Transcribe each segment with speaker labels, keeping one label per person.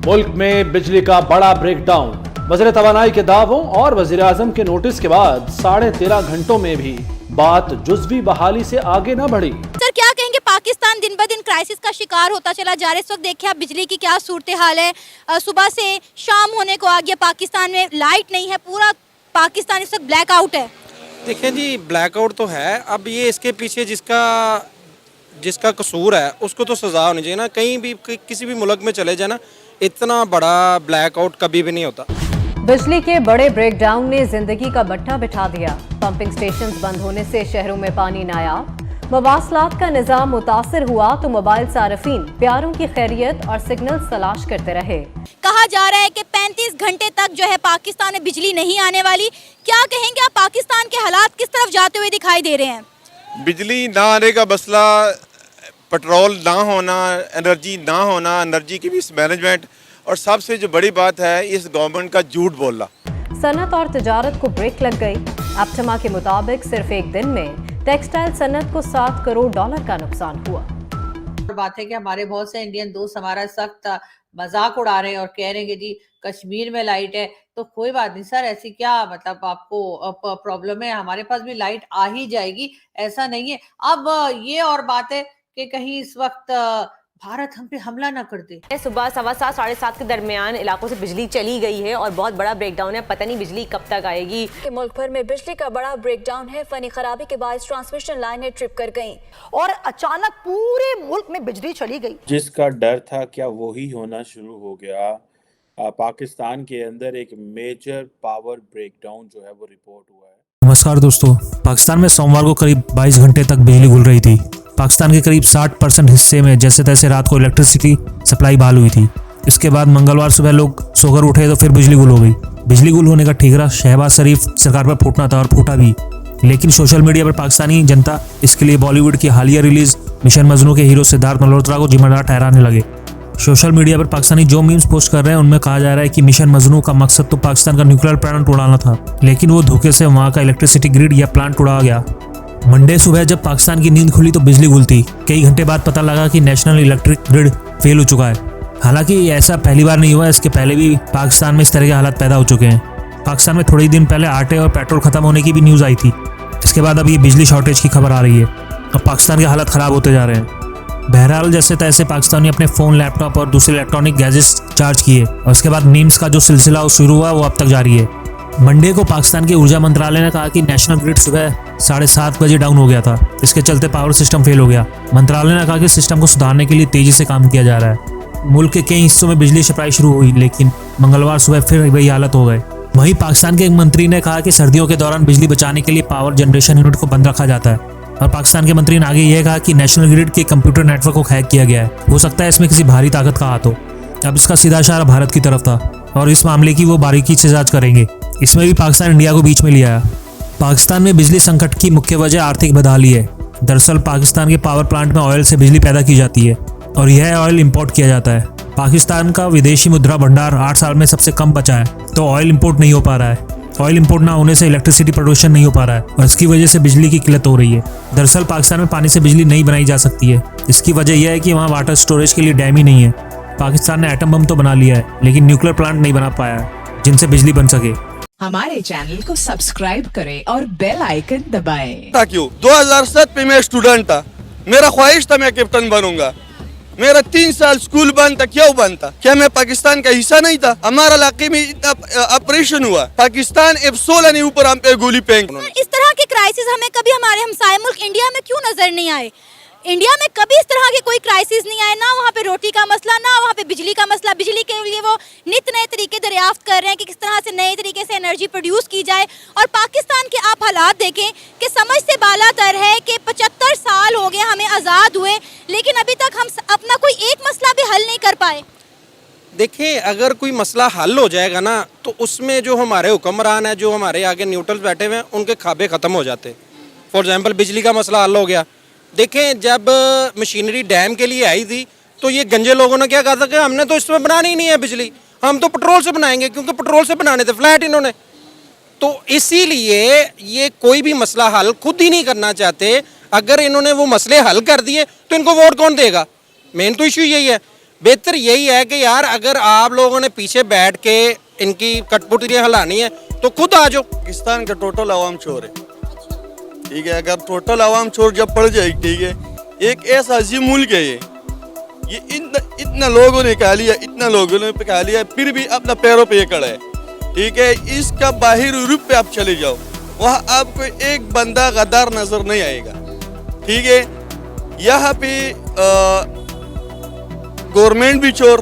Speaker 1: मुल्क में बिजली का बड़ा ब्रेकडाउन, वज़ीर तवानाई के दावों और वज़ीर आज़म के नोटिस के बाद 13.5 घंटों में भी बात जुज़वी बहाली से आगे न बढ़ी।
Speaker 2: सर क्या कहेंगे, पाकिस्तान दिन ब दिन क्राइसिस का शिकार होता चला जा रहा है। इस वक्त देखिए आप बिजली की क्या सूरत हाल है। सुबह से शाम होने को आ गया, पाकिस्तान में लाइट नहीं है, पूरा पाकिस्तान इस वक्त ब्लैकआउट है।
Speaker 3: देखिए जी, ब्लैकआउट तो है। अब ये इसके पीछे जिसका कसूर है उसको तो सज़ा होनी चाहिए ना। कहीं भी किसी भी मुल्क में चले जाए ना, इतना बड़ा ब्लैकआउट कभी भी नहीं होता।
Speaker 4: बिजली के बड़े ब्रेकडाउन ने जिंदगी का बट्टा बिठा दिया। पंपिंग स्टेशंस बंद होने से शहरों में पानी नायाब, मवासलात का निजाम मुतासिर हुआ तो मोबाइल सार्फिन प्यारों की खैरियत और सिग्नल तलाश करते रहे।
Speaker 2: कहा जा रहा है कि 35 घंटे तक जो है पाकिस्तान में बिजली नहीं आने वाली। क्या कहेंगे आप, पाकिस्तान के हालात किस तरफ जाते हुए दिखाई दे रहे हैं?
Speaker 5: बिजली ना आने का मसला, पेट्रोल ना होना, एनर्जी ना होना, एनर्जी की मिसमैनेजमेंट, और सबसे जो बड़ी बात है इस गवर्नमेंट का झूठ बोलना।
Speaker 4: सनत और तिजारत को ब्रेक लग गई। एप्टमा के मुताबिक सिर्फ एक दिन में टेक्सटाइल सनत को $7 करोड़ का नुकसान हुआ।
Speaker 6: बात है कि हमारे बहुत से इंडियन दोस्त हमारा सख्त मजाक उड़ा रहे हैं और कह रहे हैं कि जी कश्मीर में लाइट है, तो कोई बात नहीं सर, ऐसी क्या मतलब आपको प्रॉब्लम है, हमारे पास भी लाइट आ ही जाएगी, ऐसा नहीं है। अब ये और बात है कि कहीं इस वक्त भारत हम पे हमला ना कर दे।
Speaker 7: सुबह 7:15 साढ़े 7 के दरमियान इलाकों से बिजली चली गई है और बहुत बड़ा ब्रेकडाउन है। पता नहीं बिजली कब तक आएगी।
Speaker 8: मुल्क भर में बिजली का बड़ा ब्रेकडाउन है। फनी खराबी के बाद ट्रांसमिशन लाइनें ट्रिप कर गईं
Speaker 9: और अचानक पूरे मुल्क में बिजली चली गई।
Speaker 10: जिसका डर था क्या वही होना शुरू हो गया। पाकिस्तान के अंदर एक मेजर पावर ब्रेकडाउन जो है वो रिपोर्ट हुआ है।
Speaker 11: नमस्कार दोस्तों, पाकिस्तान में सोमवार को करीब 22 घंटे तक बिजली गुल रही थी। पाकिस्तान के करीब 60% हिस्से में जैसे तैसे रात को इलेक्ट्रिसिटी सप्लाई बहाल हुई थी। इसके बाद मंगलवार सुबह लोग सोकर उठे तो फिर बिजली गुल हो गई। बिजली गुल होने का ठीकरा शहबाज शरीफ सरकार पर फूटना था और फूटा भी, लेकिन सोशल मीडिया पर पाकिस्तानी जनता इसके लिए बॉलीवुड की हालिया रिलीज मिशन मजनू के हीरो सिद्धार्थ मल्होत्रा को जिम्मेदार ठहराने लगे। सोशल मीडिया पर पाकिस्तानी जो मीम्स पोस्ट कर रहे हैं उनमें कहा जा रहा है कि मिशन मजनू का मकसद तो पाकिस्तान का न्यूक्लियर प्लांट उड़ाना था, लेकिन वो धोखे से वहां का इलेक्ट्रिसिटी ग्रिड या प्लांट उड़ा गया। मंडे सुबह जब पाकिस्तान की नींद खुली तो बिजली गुल थी। कई घंटे बाद पता लगा कि नेशनल इलेक्ट्रिक ग्रिड फेल हो चुका है। हालांकि ऐसा पहली बार नहीं हुआ, इसके पहले भी पाकिस्तान में इस तरह के हालात पैदा हो चुके हैं। पाकिस्तान में थोड़े दिन पहले आटे और पेट्रोल खत्म होने की भी न्यूज़ आई थी। इसके बाद अब ये बिजली शॉर्टेज की खबर आ रही है। अब पाकिस्तान के हालात ख़राब होते जा रहे हैं। बहरहाल जैसे तैसे पाकिस्तानी अपने फ़ोन, लैपटॉप और दूसरे इलेक्ट्रॉनिक गैजेट्स चार्ज किए और उसके बाद मीम्स का जो सिलसिला शुरू हुआ वो अब तक जारी है। मंडे को पाकिस्तान के ऊर्जा मंत्रालय ने कहा कि नेशनल ग्रिड सुबह 7:30 बजे डाउन हो गया था। इसके चलते पावर सिस्टम फेल हो गया। मंत्रालय ने कहा कि सिस्टम को सुधारने के लिए तेजी से काम किया जा रहा है। मुल्क के कई हिस्सों में बिजली सप्लाई शुरू हुई, लेकिन मंगलवार सुबह फिर वही हालत हो गए। वहीं पाकिस्तान के एक मंत्री ने कहा कि सर्दियों के दौरान बिजली बचाने के लिए पावर जनरेशन यूनिट को बंद रखा जाता है। और पाकिस्तान के मंत्री ने आगे यह कहा कि नेशनल ग्रिड के कंप्यूटर नेटवर्क को हैक किया गया है। हो सकता है इसमें किसी भारी ताकत का हाथ हो। अब इसका सीधा इशारा भारत की तरफ था और इस मामले की वो बारीकी से जांच करेंगे। इसमें भी पाकिस्तान इंडिया को बीच में लिया है। पाकिस्तान में बिजली संकट की मुख्य वजह आर्थिक बदहाली है। दरअसल पाकिस्तान के पावर प्लांट में ऑयल से बिजली पैदा की जाती है और यह ऑयल इंपोर्ट किया जाता है। पाकिस्तान का विदेशी मुद्रा भंडार 8 साल में सबसे कम बचा है, तो ऑयल इंपोर्ट नहीं हो पा रहा है। ऑयल इंपोर्ट ना होने से इलेक्ट्रिसिटी प्रोडक्शन नहीं हो पा रहा है और इसकी वजह से बिजली की किल्लत हो रही है। दरअसल पाकिस्तान में पानी से बिजली नहीं बनाई जा सकती है। इसकी वजह यह है कि वहाँ वाटर स्टोरेज के लिए डैम ही नहीं है। पाकिस्तान ने एटम बम तो बना लिया है, लेकिन न्यूक्लियर प्लांट नहीं बना पाया है जिनसे बिजली बन सके।
Speaker 12: हमारे चैनल को सब्सक्राइब करें और बेल आइकन दबाएं।
Speaker 5: क्यों 2007 में मैं स्टूडेंट था, मेरा ख्वाहिश था मैं कैप्टन बनूंगा। मेरा 3 साल स्कूल बंद था, क्यों बंद था? क्या मैं पाकिस्तान का हिस्सा नहीं था? हमारा इलाके में इतना ऑपरेशन हुआ, पाकिस्तान F-16 ने ऊपर हम पे गोली फेंक।
Speaker 2: इस तरह के क्राइसिस हमें कभी हमारे हमसाये मुल्क इंडिया में क्यों नजर नहीं आए? इंडिया में कभी इस तरह के कोई क्राइसिस नहीं आए, ना वहाँ पे रोटी का मसला, ना वहाँ पे बिजली का मसला। बिजली के लिए वो नित नए तरीके दरियाफ्त कर रहे हैं कि किस तरह से नए तरीके से एनर्जी प्रोड्यूस की जाए। और पाकिस्तान के आप हालात देखें कि समझ से बालातर है कि 75 साल हो गए हमें आज़ाद हुए, लेकिन अभी तक हम अपना कोई एक मसला भी हल नहीं कर पाए।
Speaker 3: देखिए, अगर कोई मसला हल हो जाएगा ना तो उसमें जो हमारे हुक्मरान है, जो हमारे आगे न्यूट्रल बैठे हुए हैं, उनके खाबे ख़त्म हो जाते। फॉर एग्जाम्पल बिजली का मसला हल हो गया। देखें, जब मशीनरी डैम के लिए आई थी तो ये गंजे लोगों ने क्या कहा था कि हमने तो इसमें बनानी ही नहीं है बिजली, हम तो पेट्रोल से बनाएंगे, क्योंकि पेट्रोल से बनाने थे फ्लैट इन्होंने। तो इसीलिए ये कोई भी मसला हल खुद ही नहीं करना चाहते। अगर इन्होंने वो मसले हल कर दिए तो इनको वोट कौन देगा? मेन तो इशू यही है। बेहतर यही है कि यार अगर आप लोगों ने पीछे बैठ के इनकी कठपुतलियां हिलानी है तो खुद आ जाओ।
Speaker 5: पाकिस्तान का टोटल अवाम चोर है, ठीक है। अगर टोटल अवाम चोर जब पड़ जाए, ठीक है, एक ऐसा अजीम मुल्क है ये इतना लोगों ने खा लिया, इतना लोगों ने खा लिया, फिर भी अपना पैरों पे खड़ा है, ठीक है। इसका बाहर यूरोप पे आप चले जाओ, वहाँ आपको एक बंदा गद्दार नजर नहीं आएगा, ठीक है। यहाँ पे गवर्नमेंट भी चोर,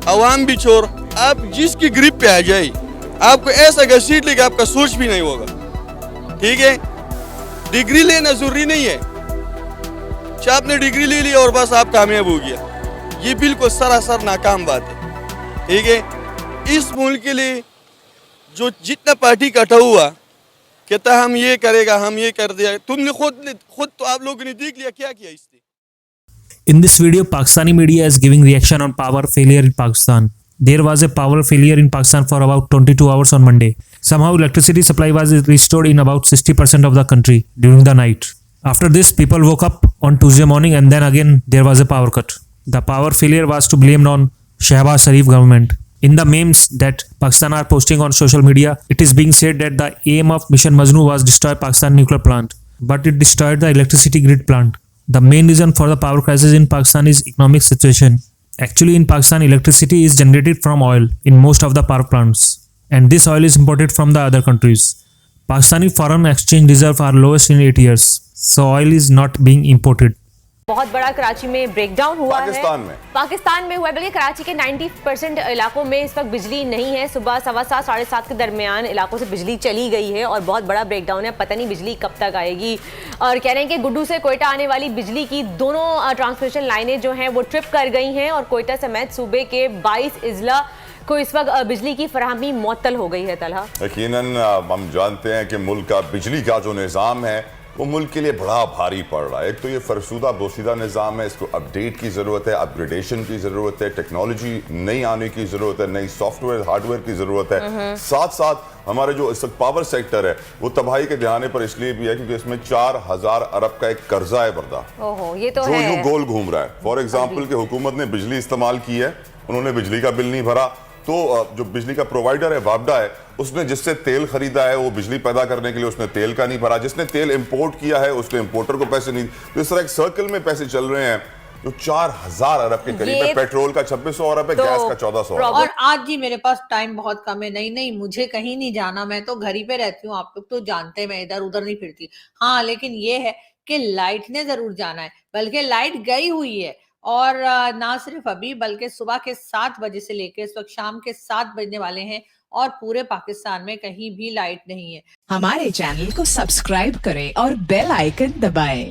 Speaker 5: अवाम भी चोर। आप जिसकी ग्रिप पे आ जाए आपको ऐसा घसीट लेगा आपका सोच भी नहीं होगा, ठीक है। डिग्री लेना जरूरी नहीं है, आपने डिग्री ले ली और बस आप कामयाब हो गया, ये बिल्कुल सरासर नाकाम बात है, ठीक है। इस मुल्क के लिए जो जितना पार्टी इकट्ठा हुआ कहता हम ये करेगा, हम ये कर दिया, तुमने खुद तो आप लोगों ने देख लिया क्या किया इसने।
Speaker 11: In this video, Pakistani media is giving reaction on power failure in Pakistan. There was a power failure in Pakistan for about 22 hours on Monday. Somehow electricity supply was restored in about 60% of the country during the night. After this, people woke up on Tuesday morning and then again there was a power cut. The power failure was to blame on Shehbaz Sharif government. In the memes that Pakistan are posting on social media, it is being said that the aim of Mission Majnu was to destroy Pakistan nuclear plant, but it destroyed the electricity grid plant. The main reason for the power crisis in Pakistan is economic situation. Actually, in Pakistan, electricity is generated from oil in most of the power plants, and this oil is imported from the other countries. Pakistani foreign exchange reserve are lowest in 8 years, so oil is not being imported.
Speaker 7: बहुत बड़ा कराची में breakdown हुआ
Speaker 13: पाकिस्तान
Speaker 7: है।
Speaker 13: में
Speaker 7: पाकिस्तान में हुआ है, बल्कि कराची के 90% इलाकों में इस वक्त बिजली नहीं है। सुबह 7:15 साढ़े 7 के दरमियान इलाकों से बिजली चली गई है और बहुत बड़ा ब्रेकडाउन है। पता नहीं बिजली कब तक आएगी। और कह रहे हैं कि गुड्डू से कोयटा आने वाली बिजली की दोनों ट्रांसमिशन लाइनें जो हैं वो ट्रिप कर गई हैं और कोयटा समेत सूबे के 22 अजला को इस वक्त बिजली की फराहमी मुअत्तल हो गई है। तलहा,
Speaker 13: यकीनन हम जानते हैं कि मुल्क का बिजली का जो निज़ाम है वो मुल्क के लिए बड़ा भारी पड़ रहा है। एक तो ये फरसूदा बोसीदा निज़ाम है, इसको अपडेट की ज़रूरत है, अपग्रेडेशन की ज़रूरत है, टेक्नोलॉजी नई आने की ज़रूरत है, नई सॉफ्टवेयर हार्डवेयर की ज़रूरत है। साथ साथ हमारे जो इस वक्त पावर सेक्टर है वो तबाही के दहाने पर इसलिए भी है क्योंकि इसमें 4000 अरब का एक कर्जा है बरदा,
Speaker 7: ये तो
Speaker 13: जो
Speaker 7: है।
Speaker 13: यूं गोल घूम रहा है। फॉर एग्जाम्पल कि हुकूमत ने बिजली इस्तेमाल की है, उन्होंने बिजली का बिल नहीं भरा, तो जो बिजली का प्रोवाइडर है वापडा है, उसने जिससे तेल खरीदा है वो बिजली पैदा करने के लिए उसने तेल का नहीं भरा, जिसने तेल इंपोर्ट किया है उसने इंपोर्टर को पैसे नहीं। तो इस तरह एक सर्कल में पैसे चल रहे हैं जो 4000 अरब के करीब है। पेट्रोल का 2600 अरब है, गैस का 1400 अरब।
Speaker 6: और आज जी मेरे पास टाइम बहुत कम है। नहीं मुझे कहीं नहीं जाना, मैं तो घर ही पे रहती हूँ। आप लोग तो जानते हैं मैं इधर उधर नहीं फिरती। हाँ, लेकिन ये है कि लाइट ने जरूर जाना है, बल्कि लाइट गई हुई है। और ना सिर्फ अभी बल्कि सुबह के 7 बजे से लेकर इस वक्त शाम के 7 बजने वाले हैं और पूरे पाकिस्तान में कहीं भी लाइट नहीं है।
Speaker 12: हमारे चैनल को सब्सक्राइब करें और बेल आइकन दबाएं।